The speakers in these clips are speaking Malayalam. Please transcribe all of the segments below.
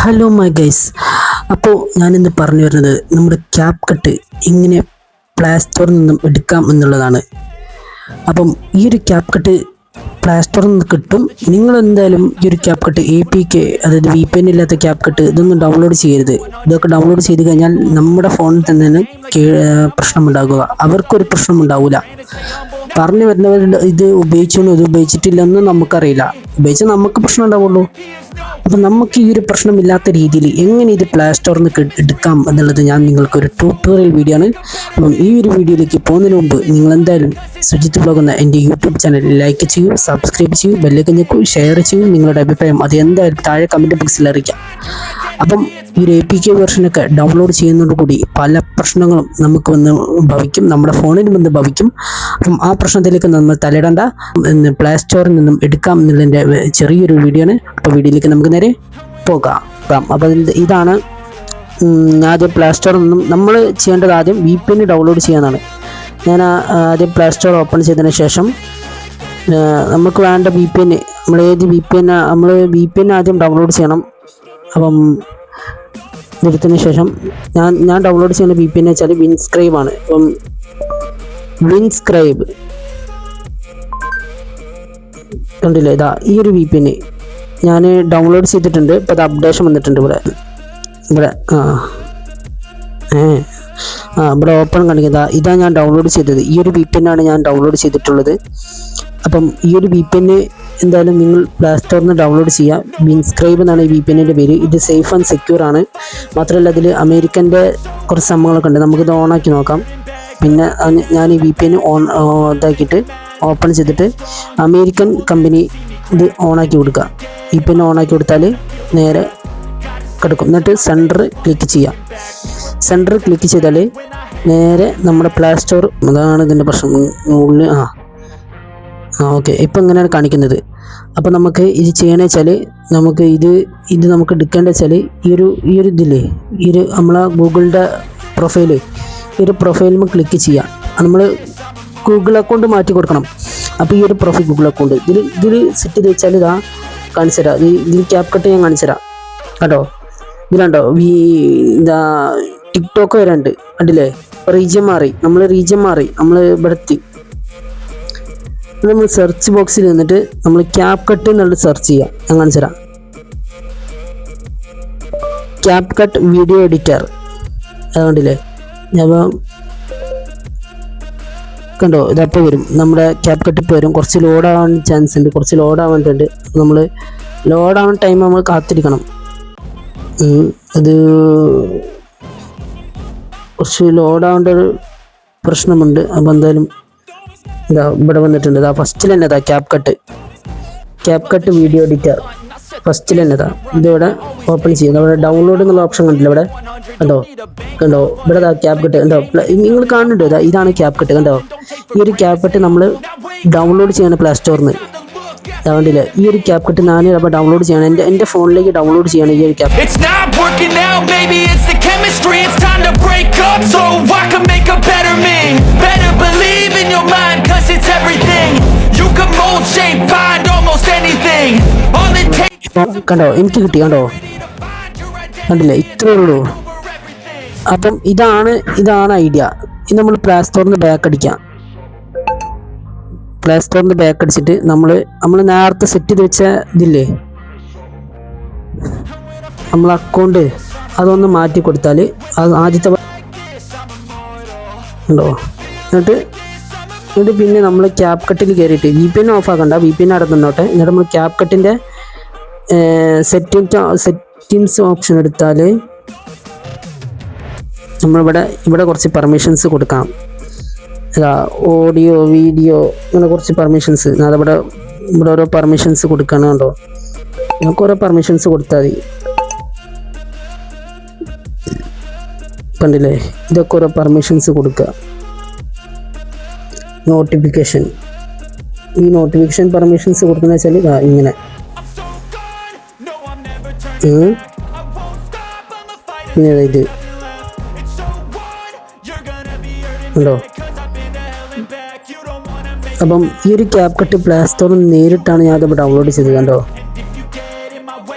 Hello my guys. അപ്പോൾ ഞാനിന്ന് പറഞ്ഞു വരുന്നത് നമ്മുടെ ക്യാപ് കട്ട് എങ്ങനെ പ്ലേ സ്റ്റോറിൽ നിന്നും എടുക്കാം എന്നുള്ളതാണ്. അപ്പം ഈ ഒരു ക്യാപ് കട്ട് പ്ലേ സ്റ്റോറിൽ നിന്ന് കിട്ടും. നിങ്ങൾ എന്തായാലും ഈ ഒരു ക്യാപ് കട്ട് APK, അതായത് VPN ഇല്ലാത്ത ക്യാപ് കട്ട് ഇതൊന്നും ഡൗൺലോഡ് ചെയ്യരുത്. ഇതൊക്കെ ഡൗൺലോഡ് ചെയ്ത് കഴിഞ്ഞാൽ നമ്മുടെ ഫോണിൽ തന്നെയാണ് പ്രശ്നമുണ്ടാകുക. അവർക്കൊരു പ്രശ്നം ഉണ്ടാവില്ല. പറഞ്ഞു വരുന്നവരുടെ ഇത് ഉപയോഗിച്ചോ ഇത് ഉപയോഗിച്ചിട്ടില്ലെന്നും നമുക്കറിയില്ല. ഉപയോഗിച്ചാൽ നമുക്ക് പ്രശ്നം ഉണ്ടാവുള്ളൂ. അപ്പം നമുക്ക് ഈ ഒരു പ്രശ്നമില്ലാത്ത രീതിയിൽ എങ്ങനെ ഇത് പ്ലേ സ്റ്റോറിൽ നിന്ന് എടുക്കാം എന്നുള്ളത് ഞാൻ നിങ്ങൾക്കൊരു ട്യൂട്ടോറിയൽ വീഡിയോ ആണ്. അപ്പം ഈ ഒരു വീഡിയോയിലേക്ക് പോകുന്നതിന് മുമ്പ് നിങ്ങൾ എന്തായാലും സുജിത്ത് വ്ലോഗ് എന്ന എൻ്റെ യൂട്യൂബ് ചാനൽ ലൈക്ക് ചെയ്യൂ, സബ്സ്ക്രൈബ് ചെയ്യൂ, ബെല്ലൈക്കൻ ഞെക്കൂ, ഷെയർ ചെയ്യൂ. നിങ്ങളുടെ അഭിപ്രായം അത് എന്തായാലും താഴെ കമൻറ്റ് ബോക്സിൽ അറിയിക്കാം. അപ്പം ഈ ഒരു APK വെർഷനൊക്കെ ഡൗൺലോഡ് ചെയ്യുന്നതോടുകൂടി പല പ്രശ്നങ്ങളും നമുക്ക് വന്ന് ഭവിക്കും, നമ്മുടെ ഫോണിൽ വന്ന് ഭവിക്കും. അപ്പം ആ പ്രശ്നത്തിലേക്ക് നമ്മൾ തലയിടണ്ട. പ്ലേ സ്റ്റോറിൽ നിന്നും എടുക്കാം എന്നുള്ളതിൻ്റെ ചെറിയൊരു വീഡിയോ ആണ്. അപ്പോൾ വീഡിയോയിലേക്ക് നമുക്ക് നേരെ പോകാം. അപ്പോൾ ഇതാണ് ആദ്യം പ്ലേ സ്റ്റോറിൽ നിന്നും നമ്മൾ ചെയ്യേണ്ടത്. ആദ്യം VPN ഡൗൺലോഡ് ചെയ്യാനാണ്. ഞാൻ ആദ്യം പ്ലേ സ്റ്റോർ ഓപ്പൺ ചെയ്തതിന് ശേഷം നമുക്ക് വേണ്ട VPN, നമ്മൾ ഏത് VPN ആദ്യം ഡൗൺലോഡ് ചെയ്യണം. അപ്പം എടുത്തതിന് ശേഷം ഞാൻ ഡൗൺലോഡ് ചെയ്യുന്ന VPN വെച്ചാൽ വിൻസ്ക്രൈബ് ആണ്. അപ്പം വിൻസ്ക്രൈബ് കണ്ടില്ലേ, ഇതാ ഈ ഒരു VPN ഞാൻ ഡൗൺലോഡ് ചെയ്തിട്ടുണ്ട്. ഇപ്പോൾ അത് അപ്ഡേഷൻ വന്നിട്ടുണ്ട് ഇവിടെ ഇവിടെ ഓപ്പൺ കാണിക്കുക. ഇതാ ഞാൻ ഡൗൺലോഡ് ചെയ്തത്. ഈ ഒരു VPN ആണ് ഞാൻ ഡൗൺലോഡ് ചെയ്തിട്ടുള്ളത്. അപ്പം ഈ ഒരു VPN എന്തായാലും നിങ്ങൾ പ്ലേ സ്റ്റോറിൽ നിന്ന് ഡൗൺലോഡ് ചെയ്യുക. വിൻസ്ക്രൈബ് എന്നാണ് ഈ VPNൻ്റെ പേര്. ഇത് സേഫ് ആൻഡ് സെക്യൂർ ആണ്. മാത്രമല്ല ഇതിൽ അമേരിക്കൻ്റെ കുറച്ച് സംഭവങ്ങളൊക്കെ ഉണ്ട്. നമുക്കിത് ഓണാക്കി നോക്കാം. പിന്നെ ഞാൻ ഈ VPN ഇതാക്കിയിട്ട് ഓപ്പൺ ചെയ്തിട്ട് അമേരിക്കൻ കമ്പനി ഇത് ഓണാക്കി കൊടുക്കുക. VPN ഓണാക്കി കൊടുത്താൽ നേരെ കിടക്കും. എന്നിട്ട് സെൻറ്റർ ക്ലിക്ക് ചെയ്യാം. സെൻറ്റർ ക്ലിക്ക് ചെയ്താൽ നേരെ നമ്മുടെ പ്ലേ സ്റ്റോർ, അതാണ് ഇതിൻ്റെ പ്രശ്നം. ഉള്ളിൽ ഓക്കെ, ഇപ്പം ഇങ്ങനെയാണ് കാണിക്കുന്നത്. അപ്പോൾ നമുക്ക് ഇത് ചെയ്യണമെന്ന് വെച്ചാൽ നമുക്ക് ഇത് നമുക്ക് എടുക്കേണ്ടത് വെച്ചാൽ ഈ ഒരു ഇതില്ലേ, ഈ ഒരു നമ്മളെ ഗൂഗിളിൻ്റെ പ്രൊഫൈല്, ഈ ഒരു പ്രൊഫൈലിൽ ക്ലിക്ക് ചെയ്യാം. നമ്മൾ ഗൂഗിൾ അക്കൗണ്ട് മാറ്റി കൊടുക്കണം. അപ്പോൾ ഈ ഒരു പ്രൊഫൈൽ ഗൂഗിൾ അക്കൗണ്ട് ഇതിൽ സെറ്റ് ചെയ്ത് വെച്ചാൽ ഇതാ കാണിച്ചു തരാം. ഇതിൽ ക്യാപ് കട്ട് ഞാൻ കാണിച്ചു തരാം കേട്ടോ. ഇതിലുണ്ടോ ടിക്ടോക്ക് വരാണ്ട് കണ്ടില്ലേ. റീജിയൻ മാറി, നമ്മൾ ഇവിടെ എത്തി. നമ്മൾ സെർച്ച് ബോക്സിൽ നിന്നിട്ട് നമ്മൾ ക്യാപ് കട്ട് എന്നുള്ളത് സെർച്ച് ചെയ്യാം. ഞാൻ കാണിച്ചു തരാം. ക്യാപ് കട്ട് വീഡിയോ എഡിറ്റർ കണ്ടില്ലേ. അപ്പം കണ്ടോ, ഇതപ്പോൾ വരും നമ്മുടെ ക്യാപ് കട്ട്. ഇപ്പോൾ വരും. കുറച്ച് ലോഡാവാൻ ചാൻസ് ഉണ്ട്, കുറച്ച് ലോഡാവാനുണ്ട്. നമ്മൾ ലോഡാവാൻ ടൈം നമ്മൾ കാത്തിരിക്കണം. അത് കുറച്ച് ലോഡാവേണ്ട ഒരു പ്രശ്നമുണ്ട്. അപ്പോൾ എന്തായാലും ഇതാ ഇവിടെ വന്നിട്ടുണ്ട്. ഇതാ ഫസ്റ്റിൽ തന്നെ ഇതാ ക്യാപ് കട്ട് വീഡിയോ എഡിറ്റർ ഫസ്റ്റിൽ തന്നെ ഇതാ ഇതിവിടെ ഓപ്പൺ ചെയ്യും. അവിടെ ഡൗൺലോഡ് എന്നുള്ള ഓപ്ഷൻ കണ്ടില്ല ഇവിടെ കണ്ടോ. ഇവിടെ ഇതാ ക്യാപ് കട്ട് കണ്ടോ, നിങ്ങൾ കാണുന്നുണ്ടോ. ഇതാണ് ക്യാപ് കട്ട് കണ്ടോ. ഈ ഒരു ക്യാപ് കട്ട് നമ്മൾ ഡൗൺലോഡ് ചെയ്യണം പ്ലേ സ്റ്റോറിൽ നിന്ന്. കണ്ടില്ലേ, ഈ ഒരു ക്യാപ് കട്ട് ഞാൻ അപ്പോൾ ഡൗൺലോഡ് ചെയ്യണം. എൻ്റെ ഫോണിലേക്ക് ഡൗൺലോഡ് ചെയ്യണം ഈ ഒരു ക്യാപ്. കണ്ടോ, എനിക്ക് കിട്ടി കണ്ടോ, കണ്ടില്ലേ, ഇത്രയേ ഉള്ളൂ. അപ്പം ഇതാണ് ഐഡിയ. ഇത് നമ്മൾ പ്ലേ സ്റ്റോറിൽ നിന്ന് ബാക്ക് അടിക്കാം. പ്ലേ സ്റ്റോറിൽ നിന്ന് ബാക്ക് അടിച്ചിട്ട് നമ്മൾ നേരത്തെ സെറ്റ് ചെയ്ത് വെച്ച ഇതില്ലേ, നമ്മൾ അക്കൗണ്ട് അതൊന്ന് മാറ്റി കൊടുത്താൽ അത് ആദ്യത്തെ ഉണ്ടോ. എന്നിട്ട് പിന്നെ നമ്മൾ ക്യാപ് കട്ടിൽ കയറിയിട്ട് VPN ഓഫ് ആക്കണ്ട, VPN അവിടെ നിന്നോട്ടെ. എന്നിട്ട് നമ്മൾ ക്യാപ് കട്ടിൻ്റെ സെറ്റിങ്സ് ഓപ്ഷൻ എടുത്താൽ നമ്മളിവിടെ കുറച്ച് പെർമിഷൻസ് കൊടുക്കാം. ഓഡിയോ വീഡിയോ അങ്ങനെ കുറച്ച് പെർമിഷൻസ് അതവിടെ ഓരോ പെർമിഷൻസ് കൊടുക്കണം കേട്ടോ. നമുക്ക് ഓരോ പെർമിഷൻസ് കൊടുത്താൽ മതി. കണ്ടില്ലേ, ഇതൊക്കെ ഓരോ പെർമിഷൻസ് കൊടുക്കുക. നോട്ടിഫിക്കേഷൻ പെർമിഷൻസ് കൊടുക്കുന്ന വെച്ചാൽ ഇങ്ങനെ പിന്നെ ഇത് ഉണ്ടോ. അപ്പം ഈ ഒരു ക്യാപ് കട്ട് പ്ലേ സ്റ്റോറിൽ നേരിട്ടാണ് ഞാൻ അത് ഡൗൺലോഡ് ചെയ്തത് കണ്ടോ.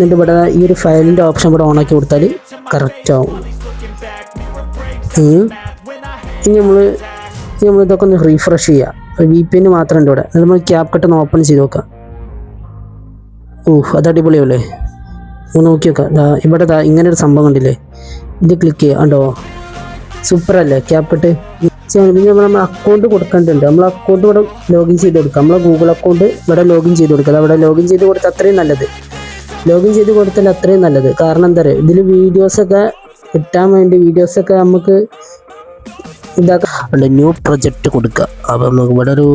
എന്നിട്ട് ഇവിടെ ഈ ഒരു ഫയലിൻ്റെ ഓപ്ഷൻ ഇവിടെ ഓണാക്കി കൊടുത്താൽ കറക്റ്റ് ആവും. ഇനി നമ്മൾ ഇതൊക്കെ ഒന്ന് റീഫ്രഷ് ചെയ്യുക. VPN മാത്രം ഉണ്ട് ഇവിടെ. നമ്മൾ CapCut ഒന്ന് ഓപ്പൺ ചെയ്ത് നോക്കാം. അത് അടിപൊളിയല്ലേ, ഒന്ന് നോക്കി നോക്കാം. ഇവിടെ ഇങ്ങനെ ഒരു സംഭവം കണ്ടില്ലേ, ഇത് ക്ലിക്ക് ചെയ്യുക. കണ്ടോ, സൂപ്പർ അല്ലേ CapCut. പിന്നെ നമ്മൾ അക്കൗണ്ട് കൊടുക്കേണ്ടതുണ്ട്. നമ്മൾ അക്കൗണ്ട് ഇവിടെ ലോഗിൻ ചെയ്ത് കൊടുക്കുക. നമ്മളെ ഗൂഗിൾ അക്കൗണ്ട് ഇവിടെ ലോഗിൻ ചെയ്ത് കൊടുക്കുക. അവിടെ ലോഗിൻ ചെയ്ത് കൊടുത്താൽ അത്രയും നല്ലത്. ലോഗിൻ ചെയ്ത് കൊടുത്താൽ അത്രയും നല്ലത്. കാരണം എന്താ പറയുക, ഇതിൽ വീഡിയോസൊക്കെ കിട്ടാൻ വേണ്ടി വീഡിയോസൊക്കെ നമുക്ക് ഇതാക്കാം. ന്യൂ പ്രൊജക്റ്റ് കൊടുക്കുക. അപ്പോൾ നമുക്ക് ഇവിടെ ഒരു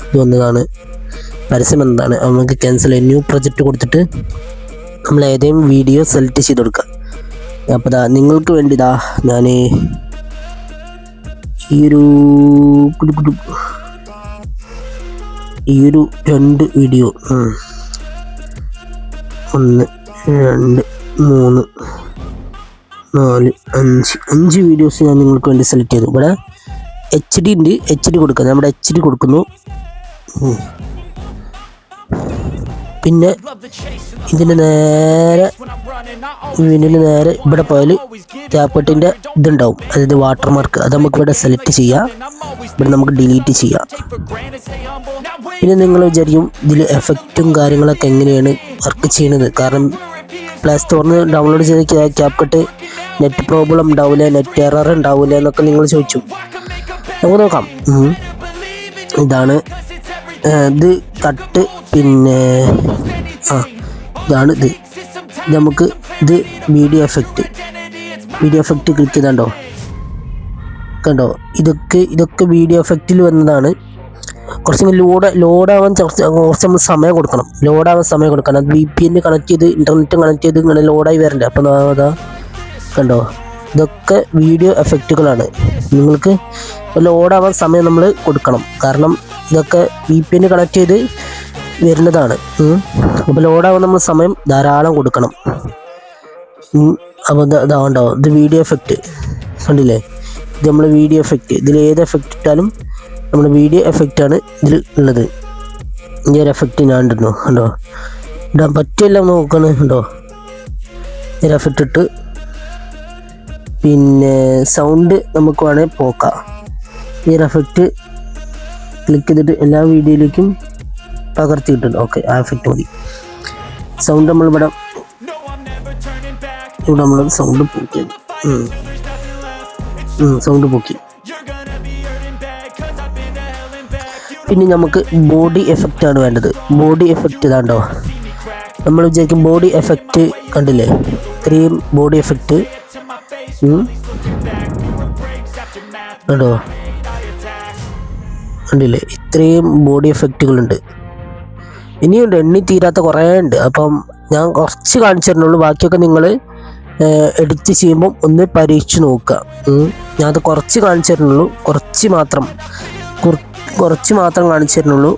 ഇത് വന്നതാണ്, പരസ്യം എന്താണ്, നമുക്ക് ക്യാൻസൽ ചെയ്യാം. ന്യൂ പ്രൊജക്റ്റ് കൊടുത്തിട്ട് നമ്മൾ ഏതെങ്കിലും വീഡിയോ സെലക്ട് ചെയ്ത് കൊടുക്കുക. അപ്പോൾ നിങ്ങൾക്ക് വേണ്ടി ഞാൻ ഈ ഒരു 2 വീഡിയോ 1 2 3 4 5 വീഡിയോസ് ഞാൻ നിങ്ങൾക്ക് വേണ്ടി സെലക്ട് ചെയ്തു. ഇവിടെ HD ഉണ്ട്, HD കൊടുക്കുക. നമ്മുടെ HD കൊടുക്കുന്നു. പിന്നെ ഇതിന് നേരെ ഇവിടെ പോയാൽ CapCutൻ്റെ ഇതുണ്ടാവും, അതായത് വാട്ടർമാർക്ക്. അത് നമുക്ക് ഇവിടെ സെലക്ട് ചെയ്യാം, ഇവിടെ നമുക്ക് ഡിലീറ്റ് ചെയ്യാം. പിന്നെ നിങ്ങൾ വിചാരിക്കും ഇതിൽ എഫക്റ്റും കാര്യങ്ങളൊക്കെ എങ്ങനെയാണ് വർക്ക് ചെയ്യുന്നത്. കാരണം പ്ലേ സ്റ്റോറിൽ നിന്ന് ഡൗൺലോഡ് ചെയ്ത CapCut നെറ്റ് പ്രോബ്ലം ഉണ്ടാവില്ല, നെറ്റ് എറർ ഉണ്ടാവില്ല എന്നൊക്കെ നിങ്ങൾ ചോദിച്ചു. നമുക്ക് നോക്കാം. ഇതാണ് ഇത് കട്ട്. പിന്നെ ഇതാണ് ഇത്. നമുക്ക് ഇത് വീഡിയോ എഫക്റ്റ് ക്ലിക്ക് ചെയ്താണ്ടോ, കണ്ടോ, ഇതൊക്കെ വീഡിയോ എഫക്റ്റിൽ വന്നതാണ്. കുറച്ച് ലോഡാവാൻ കുറച്ച് നമ്മൾ സമയം കൊടുക്കണം. അത് VPN കണക്ട് ചെയ്ത് ഇൻ്റർനെറ്റ് കണക്ട് ചെയ്ത് ഇങ്ങനെ ലോഡായി വരണ്ടേ. അപ്പം അതാ കണ്ടോ, ഇതൊക്കെ വീഡിയോ എഫക്റ്റുകളാണ്. നിങ്ങൾക്ക് ലോഡാവാൻ സമയം നമ്മൾ കൊടുക്കണം. കാരണം ഇതൊക്കെ VPN കണക്ട് ചെയ്ത് വരുന്നതാണ്. അപ്പോൾ ലോഡാവാൻ നമ്മൾ സമയം ധാരാളം കൊടുക്കണം. അപ്പോൾ ഇതാവണ്ടോ, ഇത് വീഡിയോ എഫക്റ്റ് കണ്ടില്ലേ, ഇത് നമ്മൾ വീഡിയോ എഫക്റ്റ്. ഇതിൽ ഏത് എഫക്റ്റ് ഇട്ടാലും നമ്മൾ വീഡിയോ എഫക്റ്റാണ് ഇതിൽ ഉള്ളത്. ഈ ഒരു എഫക്റ്റ് ഞാൻ ഇടുന്നു, കണ്ടോ, ഇടാൻ പറ്റില്ല നോക്കണം. കണ്ടോ, ഈ ഒരു എഫക്റ്റ് ഇട്ട് പിന്നെ സൗണ്ട് നമുക്ക് വേണമെങ്കിൽ പോക്കാം. ഈ ഒരു എഫക്റ്റ് ക്ലിക്ക് ചെയ്തിട്ട് എല്ലാ വീഡിയോയിലേക്കും പകർത്തിയിട്ടുണ്ട്. ഓക്കെ, ആ എഫക്റ്റ് മതി. സൗണ്ട് നമ്മളിവിടെ നമ്മൾ സൗണ്ട് പോക്കി. സൗണ്ട് പോക്കി. പിന്നെ നമുക്ക് ബോഡി എഫക്റ്റ് ആണ് വേണ്ടത്. ബോഡി എഫക്റ്റ് ഇതാണ്ടോ, നമ്മൾ വിചാരിക്കും ബോഡി എഫക്റ്റ് കണ്ടില്ലേ, ഇത്രയും ബോഡി എഫക്റ്റ് കണ്ടോ, കണ്ടില്ലേ, ഇത്രയും ബോഡി എഫക്റ്റുകളുണ്ട്. ഇനിയുണ്ട്, എണ്ണി തീരാത്ത കുറേ ഉണ്ട്. അപ്പം ഞാൻ കുറച്ച് കാണിച്ചു തരുന്നുള്ളൂ. ബാക്കിയൊക്കെ നിങ്ങൾ എഡിറ്റ് ചെയ്യുമ്പം ഒന്ന് പരീക്ഷിച്ച് നോക്കുക. ഞാനത് കുറച്ച് കാണിച്ചു തരുന്നുള്ളൂ, കുറച്ച് മാത്രം കാണിച്ചു തരുന്നുള്ളൂ.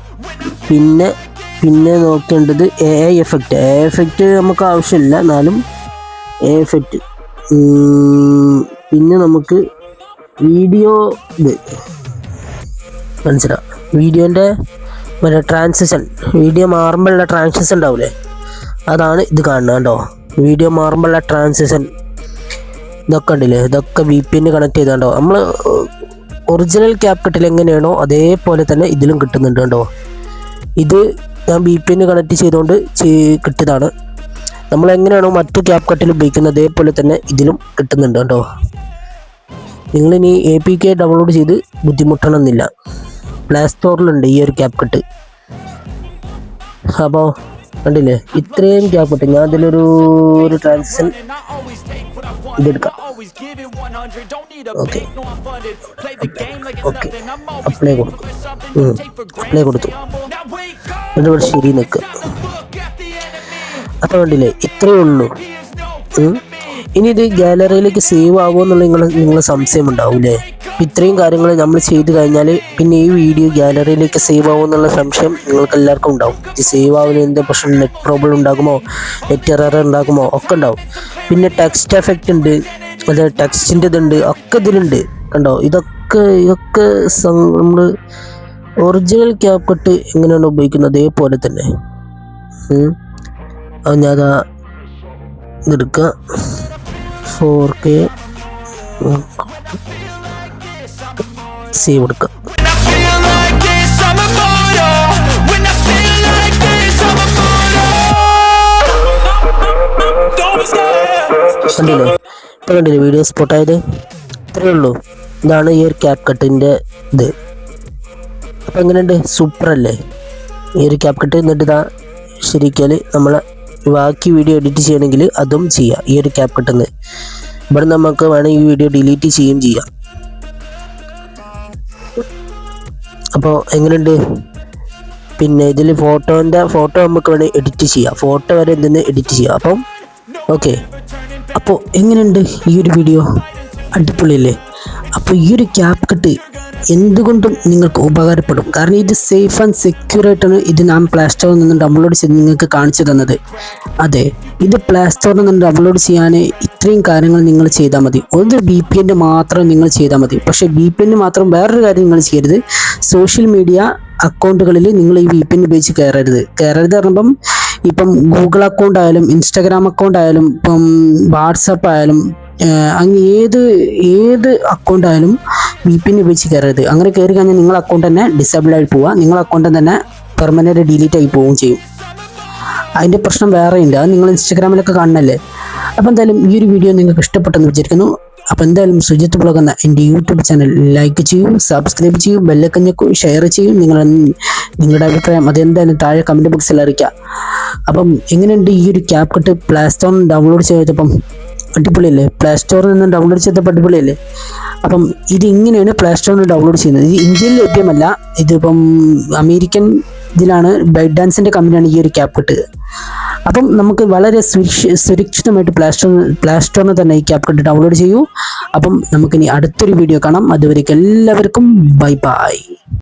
പിന്നെ നോക്കേണ്ടത് AI എഫക്റ്റ് നമുക്ക് ആവശ്യമില്ല, എന്നാലും AI എഫക്റ്റ്. പിന്നെ നമുക്ക് വീഡിയോ ഇത് മനസ്സിലാവും. വീഡിയോൻ്റെ മറ്റേ ട്രാൻസിഷൻ, വീഡിയോ മാറുമ്പോഴുള്ള ട്രാൻസിഷൻ ഉണ്ടാവില്ലേ, അതാണ് ഇത് കാണുന്നത്. കേട്ടോ, വീഡിയോ മാറുമ്പോഴുള്ള ട്രാൻസിഷൻ ഇതൊക്കെ ഉണ്ടല്ലേ, ഇതൊക്കെ VPN കണക്ട് ചെയ്താണ്ടോ. നമ്മൾ ഒറിജിനൽ CapCutൽ എങ്ങനെയാണോ അതേപോലെ തന്നെ ഇതിലും കിട്ടുന്നുണ്ട്. കേട്ടോ, ഇത് ഞാൻ VPN കണക്ട് ചെയ്തുകൊണ്ട് കിട്ടിയതാണ്. നമ്മൾ എങ്ങനെയാണോ മറ്റു CapCutൽ ഉപയോഗിക്കുന്നത് അതേപോലെ തന്നെ ഇതിലും കിട്ടുന്നുണ്ട്. കേട്ടോ, നിങ്ങളിനി APK ഡൗൺലോഡ് ചെയ്ത് ബുദ്ധിമുട്ടണമെന്നില്ല. പ്ലേ സ്റ്റോറിലുണ്ട് ഈ ഒരു CapCut. അപ്പോൾ കണ്ടില്ലേ, ഇത്രയും CapCut. ഞാൻ അതിലൊരു ട്രാൻസിഷൻ ഇതെടുക്കാം. ഓക്കെ, അപ്ലൈ കൊടുത്തു. എന്നിട്ട് ശരി നിൽക്കുക. അപ്പോൾ കണ്ടില്ലേ, ഇത്രയേ ഉള്ളൂ. ഇനി ഇത് ഗാലറിയിലേക്ക് സേവ് ആകുമോ എന്നുള്ള നിങ്ങളെ സംശയം ഉണ്ടാവില്ലേ. ഇത്രയും കാര്യങ്ങൾ നമ്മൾ ചെയ്ത് കഴിഞ്ഞാൽ പിന്നെ ഈ വീഡിയോ ഗാലറിയിലേക്ക് സേവ് ആകുമോ എന്നുള്ള സംശയം നിങ്ങൾക്ക് എല്ലാവർക്കും ഉണ്ടാവും. ഇത് സേവ് ആവുന്നതിൻ്റെ പ്രശ്നം നെറ്റ് പ്രോബ്ലം ഉണ്ടാകുമോ, നെറ്റ് എറർ ഉണ്ടാകുമോ ഒക്കെ ഉണ്ടാവും. പിന്നെ ടെക്സ്റ്റ് എഫക്റ്റ് ഉണ്ട്, അത് ടെക്സ്റ്റിൻ്റെ ഇതുണ്ട്, ഒക്കെ ഇതിലുണ്ട്. കണ്ടോ, ഇതൊക്കെ നമ്മൾ ഒറിജിനൽ CapCut എങ്ങനെയാണ് ഉപയോഗിക്കുന്നത് അതേപോലെ തന്നെ. അത് ഞാൻ ഇതെടുക്കുക 4K സേവ് കൊടുക്കുക. കണ്ടില്ലേ, ഇപ്പം കണ്ടില്ലേ വീഡിയോ സ്പോട്ടായത്? ഇത്രയേ ഉള്ളൂ. ഇതാണ് ഈ ഒരു ക്യാപ് കട്ടിൻ്റെ ഇത്. അപ്പം എങ്ങനെയുണ്ട്? സൂപ്പറല്ലേ ഈ ഒരു ക്യാപ് കട്ട്? എന്നിട്ട് ഇതാ ശരിക്കാൽ നമ്മൾ ബാക്കി വീഡിയോ എഡിറ്റ് ചെയ്യണമെങ്കിൽ അതും ചെയ്യാം ഈ ഒരു ക്യാപ് കട്ടിന്ന്. ഇവിടെ നമുക്ക് വേണമെങ്കിൽ ഈ വീഡിയോ ഡിലീറ്റ് ചെയ്യുകയും ചെയ്യാം. അപ്പോൾ എങ്ങനെയുണ്ട്? പിന്നെ ഇതിൽ ഫോട്ടോ നമുക്ക് വേണമെങ്കിൽ എഡിറ്റ് ചെയ്യാം, ഫോട്ടോ വരെ എന്തെന്ന് എഡിറ്റ് ചെയ്യാം. അപ്പം ഓക്കെ, അപ്പോൾ എങ്ങനെയുണ്ട് ഈ ഒരു വീഡിയോ? അടിപൊളിയല്ലേ? അപ്പോൾ ഈ ഒരു ക്യാപ് കട്ട് എന്തുകൊണ്ടും നിങ്ങൾക്ക് ഉപകാരപ്പെടും. കാരണം ഇത് സേഫ് ആൻഡ് സെക്യൂർ ആയിട്ടാണ് ഇത് ഞാൻ പ്ലേ സ്റ്റോറിൽ നിന്ന് ഡൗൺലോഡ് ചെയ്ത് നിങ്ങൾക്ക് കാണിച്ചു തന്നത്. അതെ, ഇത് പ്ലേ സ്റ്റോറിൽ നിന്ന് ഡൗൺലോഡ് ചെയ്യാൻ ഇത്രയും കാര്യങ്ങൾ നിങ്ങൾ ചെയ്താൽ മതി. ഒരു VPN മാത്രം നിങ്ങൾ ചെയ്താൽ മതി. പക്ഷേ VPN മാത്രം വേറൊരു കാര്യം നിങ്ങൾ ചെയ്യരുത്. സോഷ്യൽ മീഡിയ അക്കൗണ്ടുകളിൽ നിങ്ങൾ ഈ VPN ഉപയോഗിച്ച് കയറരുത് പറയുമ്പം ഇപ്പം ഗൂഗിൾ അക്കൗണ്ട് ആയാലും ഇൻസ്റ്റാഗ്രാം അക്കൗണ്ട് ആയാലും ഇപ്പം വാട്സപ്പ് ആയാലും അങ്ങനെ ഏത് അക്കൗണ്ട് ആയാലും VPN ഉപയോഗിച്ച് കയറരുത്. അങ്ങനെ കയറി കഴിഞ്ഞാൽ നിങ്ങളുടെ അക്കൗണ്ട് തന്നെ ഡിസേബിൾ ആയി പോവുക, നിങ്ങളുടെ അക്കൗണ്ട് തന്നെ പെർമനന്റ് ഡിലീറ്റ് ആയി പോവുകയും ചെയ്യും. അതിൻ്റെ പ്രശ്നം വേറെ ഉണ്ട്, അത് നിങ്ങൾ ഇൻസ്റ്റാഗ്രാമിലൊക്കെ കാണണല്ലേ. അപ്പോൾ എന്തായാലും ഈ ഒരു വീഡിയോ നിങ്ങൾക്ക് ഇഷ്ടപ്പെട്ടെന്ന് വിചാരിക്കുന്നു. അപ്പോൾ എന്തായാലും സുജിത്ത് ബ്ലോഗ് എന്ന എൻ്റെ യൂട്യൂബ് ചാനൽ ലൈക്ക് ചെയ്യൂ, സബ്സ്ക്രൈബ് ചെയ്യൂ, ബെല്ലൊക്കെ ഞെക്കൂ, ഷെയർ ചെയ്യൂ. നിങ്ങളുടെ അഭിപ്രായം അതെന്തായാലും താഴെ കമൻറ്റ് ബോക്സിൽ അറിയിക്കുക. അപ്പം എങ്ങനെയുണ്ട് ഈ ഒരു ക്യാപ് കട്ട് പ്ലേ സ്റ്റോറിൽ ഡൗൺലോഡ് ചെയ്തപ്പം? അടിപൊളിയല്ലേ? പ്ലേ സ്റ്റോറിൽ നിന്ന് ഡൗൺലോഡ് ചെയ്തപ്പോൾ അടിപൊളിയല്ലേ? അപ്പം ഇത് ഇങ്ങനെയാണ് പ്ലേ സ്റ്റോറിൽ ഡൗൺലോഡ് ചെയ്യുന്നത്. ഇത് ഇന്ത്യയിൽ ലഭ്യമല്ല, ഇതിപ്പം അമേരിക്കൻ ഇതിലാണ്, ബൈറ്റ് ഡാൻസിൻ്റെ കമ്പനിയാണ് ഈ ഒരു ക്യാപ് കട്ട്. അപ്പം നമുക്ക് വളരെ സുരക്ഷിതമായിട്ട് പ്ലേ സ്റ്റോറിൽ തന്നെ ഈ ക്യാപ് കട്ട് ഡൗൺലോഡ് ചെയ്യൂ. അപ്പം നമുക്കിനി അടുത്തൊരു വീഡിയോ കാണാം. അതുവരേക്കും എല്ലാവർക്കും ബൈ ബൈ.